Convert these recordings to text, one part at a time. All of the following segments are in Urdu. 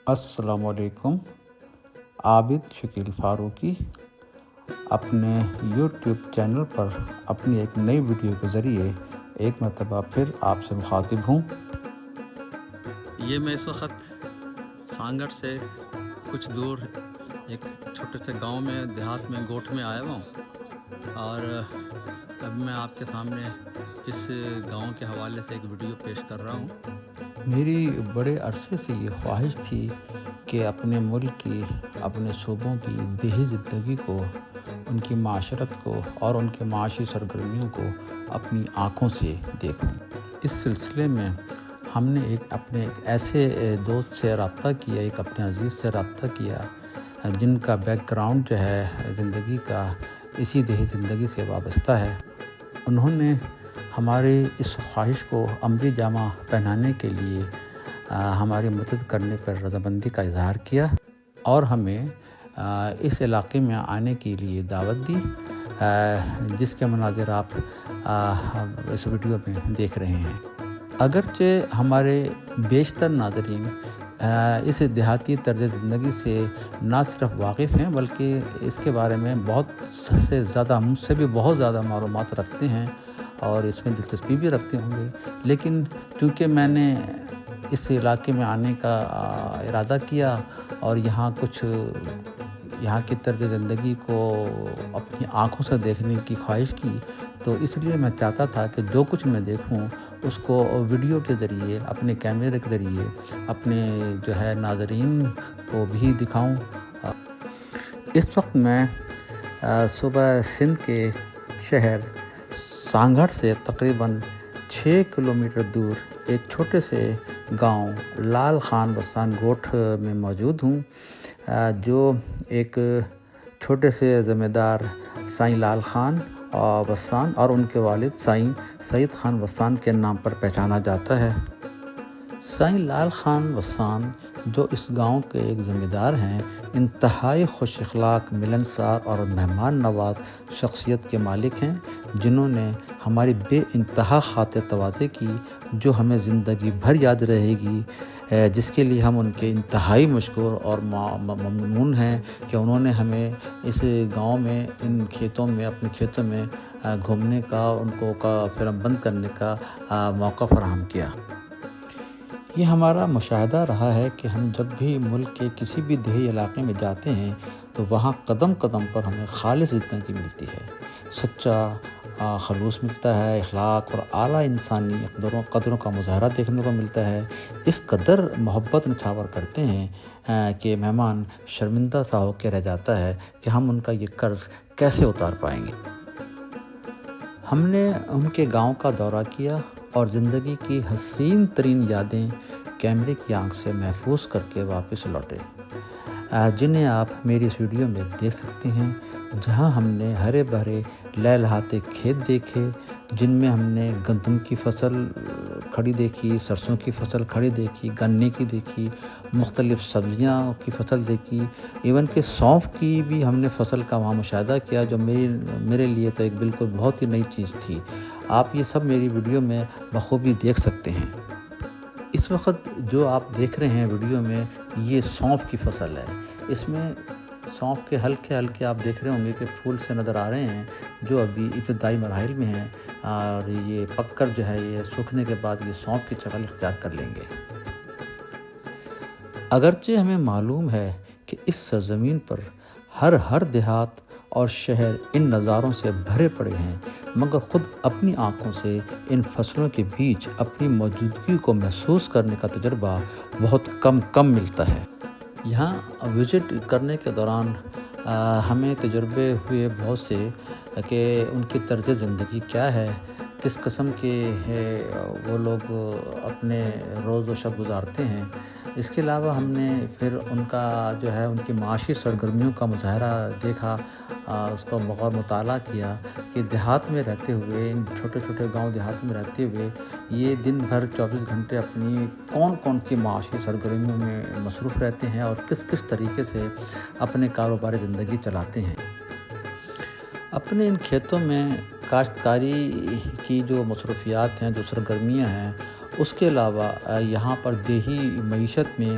السلام علیکم۔ عابد شکیل فاروقی اپنے یوٹیوب چینل پر اپنی ایک نئی ویڈیو کے ذریعے ایک مرتبہ پھر آپ سے مخاطب ہوں۔ یہ میں اس وقت سانگڑ سے کچھ دور ایک چھوٹے سے گاؤں میں دیہات میں گوٹھ میں آیا ہوں، اور اب میں آپ کے سامنے اس گاؤں کے حوالے سے ایک ویڈیو پیش کر رہا ہوں۔ میری بڑے عرصے سے یہ خواہش تھی کہ اپنے ملک کی، اپنے صوبوں کی دیہی زندگی کو، ان کی معاشرت کو اور ان کے معاشی سرگرمیوں کو اپنی آنکھوں سے دیکھوں۔ اس سلسلے میں ہم نے اپنے ایسے دوست سے رابطہ کیا، ایک اپنے عزیز سے رابطہ کیا جن کا بیک گراؤنڈ جو ہے زندگی کا اسی دیہی زندگی سے وابستہ ہے۔ انہوں نے ہماری اس خواہش کو عملی جامہ پہنانے کے لیے ہماری مدد کرنے پر رضامندی کا اظہار کیا اور ہمیں اس علاقے میں آنے کے لیے دعوت دی، جس کے مناظر آپ اس ویڈیو میں دیکھ رہے ہیں۔ اگرچہ ہمارے بیشتر ناظرین اس دیہاتی طرز زندگی سے نہ صرف واقف ہیں بلکہ اس کے بارے میں بہت سے زیادہ، مجھ سے بھی بہت زیادہ معلومات رکھتے ہیں اور اس میں دلچسپی بھی رکھتے ہوں گے، لیکن چونکہ میں نے اس علاقے میں آنے کا ارادہ کیا اور یہاں کی طرز زندگی کو اپنی آنکھوں سے دیکھنے کی خواہش کی، تو اس لیے میں چاہتا تھا کہ جو کچھ میں دیکھوں اس کو ویڈیو کے ذریعے، اپنے کیمرے کے ذریعے اپنے جو ہے ناظرین کو بھی دکھاؤں۔ اس وقت میں صوبہ سندھ کے شہر سانگڑ سے تقریباً 6 کلومیٹر دور ایک چھوٹے سے گاؤں لال خان وسان گوٹھ میں موجود ہوں، جو ایک چھوٹے سے ذمہ دار سائیں لال خان وسان اور ان کے والد سائیں سید خان وسان کے نام پر پہچانا جاتا ہے۔ سائیں لال خان وسان جو اس گاؤں کے ایک ذمہ دار ہیں، انتہائی خوش اخلاق، ملنسار اور مہمان نواز شخصیت کے مالک ہیں، جنہوں نے ہماری بے انتہا خاطر تواضع کی، جو ہمیں زندگی بھر یاد رہے گی، جس کے لیے ہم ان کے انتہائی مشکور اور ممنون ہیں کہ انہوں نے ہمیں اس گاؤں میں، ان کھیتوں میں، اپنے کھیتوں میں گھومنے کا، ان کو فلم بند کرنے کا موقع فراہم کیا۔ یہ ہمارا مشاہدہ رہا ہے کہ ہم جب بھی ملک کے کسی بھی دیہی علاقے میں جاتے ہیں تو وہاں قدم قدم پر ہمیں خالص زندگی ملتی ہے، سچا خلوص ملتا ہے، اخلاق اور اعلیٰ انسانی قدروں کا مظاہرہ دیکھنے کو ملتا ہے۔ اس قدر محبت نچھاور کرتے ہیں کہ مہمان شرمندہ سا ہو کے رہ جاتا ہے کہ ہم ان کا یہ قرض کیسے اتار پائیں گے۔ ہم نے ان کے گاؤں کا دورہ کیا اور زندگی کی حسین ترین یادیں کیمرے کی آنکھ سے محفوظ کر کے واپس لوٹے، جنہیں آپ میری اس ویڈیو میں دیکھ سکتے ہیں، جہاں ہم نے ہرے بھرے لہلہاتے کھیت دیکھے، جن میں ہم نے گندم کی فصل کھڑی دیکھی، سرسوں کی فصل کھڑی دیکھی، گنے کی دیکھی، مختلف سبزیاں کی فصل دیکھی، ایون کہ سونف کی بھی ہم نے فصل کا وہاں مشاہدہ کیا، جو میرے لیے تو ایک بالکل بہت ہی نئی چیز تھی۔ آپ یہ سب میری ویڈیو میں بخوبی دیکھ سکتے ہیں۔ اس وقت جو آپ دیکھ رہے ہیں ویڈیو میں، یہ سونف کی فصل ہے۔ اس میں سونف کے ہلکے ہلکے آپ دیکھ رہے ہوں گے کہ پھول سے نظر آ رہے ہیں، جو ابھی ابتدائی مراحل میں ہیں، اور یہ پک کر جو ہے یہ سوکھنے کے بعد یہ سونف کی شکل اختیار کر لیں گے۔ اگرچہ ہمیں معلوم ہے کہ اس سرزمین پر ہر دیہات اور شہر ان نظاروں سے بھرے پڑے ہیں، مگر خود اپنی آنکھوں سے ان فصلوں کے بیچ اپنی موجودگی کو محسوس کرنے کا تجربہ بہت کم ملتا ہے۔ یہاں وزٹ کرنے کے دوران ہمیں تجربے ہوئے بہت سے کہ ان کی طرز زندگی کیا ہے، کس قسم کے وہ لوگ اپنے روز و شب گزارتے ہیں۔ اس کے علاوہ ہم نے پھر ان کا جو ہے ان کی معاشی سرگرمیوں کا مظاہرہ دیکھا، اس کو بغور مطالعہ کیا کہ دیہات میں رہتے ہوئے، ان چھوٹے چھوٹے گاؤں دیہات میں رہتے ہوئے یہ دن بھر 24 گھنٹے اپنی کون سی معاشی سرگرمیوں میں مصروف رہتے ہیں اور کس طریقے سے اپنے کاروباری زندگی چلاتے ہیں۔ اپنے ان کھیتوں میں کاشتکاری کی جو مصروفیات ہیں، جو سرگرمیاں ہیں، اس کے علاوہ یہاں پر دیہی معیشت میں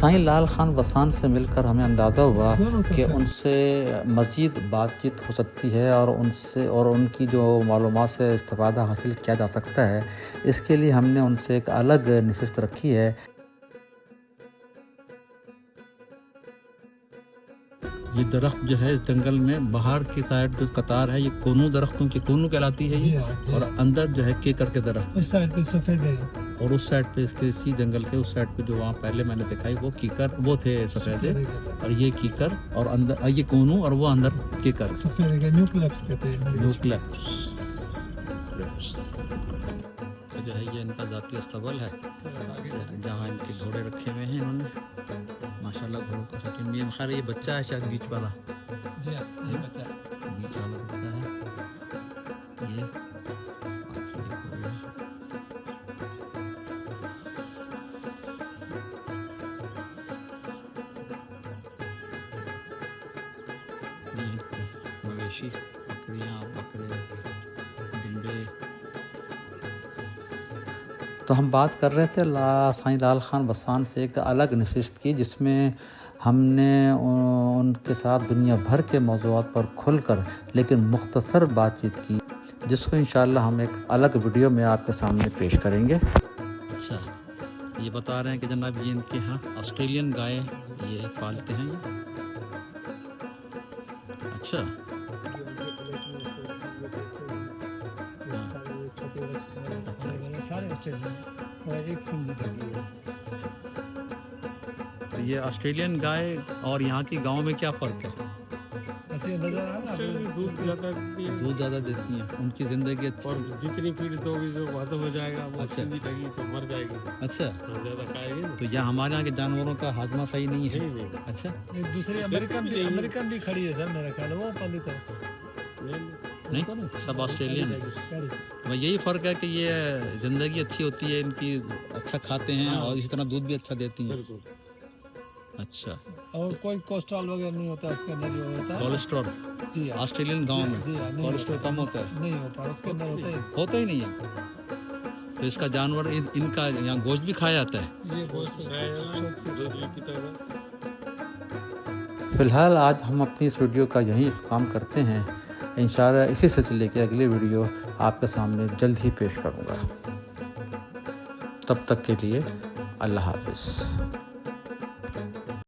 سائیں لال خان بسان سے مل کر ہمیں اندازہ ہوا کہ ان سے مزید بات چیت ہو سکتی ہے اور ان کی جو معلومات سے استفادہ حاصل کیا جا سکتا ہے. اس کے لیے ہم نے ان سے ایک الگ نشست رکھی ہے. یہ درخت جو ہے اس جنگل میں باہر کی سائڈ جو قطار ہے یہ کونو درختوں کی کونو کہلاتی ہے یہ، اور اندر جو ہے کیکر کے درخت، اس سائڈ پہ سفید ہے اور اس سائڈ پہ اس کے اسی جنگل کے اس سائڈ پہ جو وہاں پہلے میں نے دکھائی وہ کیکر وہ تھے سفید، اور یہ کیکر اور اندر یہ کونو اور وہ اندر کیکر سفید ہے. نیوکلپس کہتے ہیں. نیوکلپس جو ہے یہ ان کا ذاتی استبل ہے جہاں ان کے گھوڑے رکھے ہوئے ہیں انہوں نے ماشاءاللہ گھوڑوں کو رکھے. یہ خیر یہ بچہ ہے شاید بیچ والا، جی ہاں یہ بچہ بیچ والا بچہ ہے یہ. مویشی بکریاں بکرے ڈنڈے. تو ہم بات کر رہے تھے سائیں لال خان بسان سے ایک الگ نشست کی، جس میں ہم نے ان کے ساتھ دنیا بھر کے موضوعات پر کھل کر لیکن مختصر بات چیت کی، جس کو انشاءاللہ ہم ایک الگ ویڈیو میں آپ کے سامنے پیش کریں گے. اچھا یہ بتا رہے ہیں کہ جناب یہ ان کے ہاں آسٹریلین گائے یہ پالتے ہیں. اچھا تو یہ آسٹریلین گائے اور یہاں کی گاؤں میں کیا فرق ہے؟ دودھ زیادہ دیتی ہیں، ان کی زندگی اور جتنی فیڈ دو گی جو ہضم ہو جائے گا وہ اچھا. سیدھی لگی تو مر جائے گی. اچھا زیادہ کھائے گی تو یہاں ہمارے یہاں کے جانوروں کا ہاضمہ صحیح نہیں ہے. نہیں. اچھا دوسری امریکن بھی کھڑی ہے سر میرا خیال وہ پالی تو نہیں سب آسٹریلین ہے. یہی فرق ہے کہ یہ زندگی اچھی ہوتی ہے ان کی، اچھا کھاتے ہیں اور اسی طرح دودھ بھی اچھا دیتی ہیں. اچھا اور کوئی کولیسٹرول وغیرہ نہیں ہوتا اس کے اندر جو ہوتا ہے کولیسٹرول جی آسٹریلین گاؤں میں جی ہاں کولیسٹرول کم ہوتا ہے، نہیں ہوتا اس کے اندر ہوتا ہی نہیں ہے. تو اس کا جانور ان کا یہاں گوشت بھی کھایا جاتا ہے. یہ گوشت شوق سے دودھ بھی پیتا ہے. فی الحال آج ہم اپنی اس ویڈیو کا یہیں اختتام کرتے ہیں. انشاءاللہ اسی سلسلے کے اگلی ویڈیو آپ کے سامنے جلد ہی پیش کروں گا. تب تک کے لیے اللہ حافظ.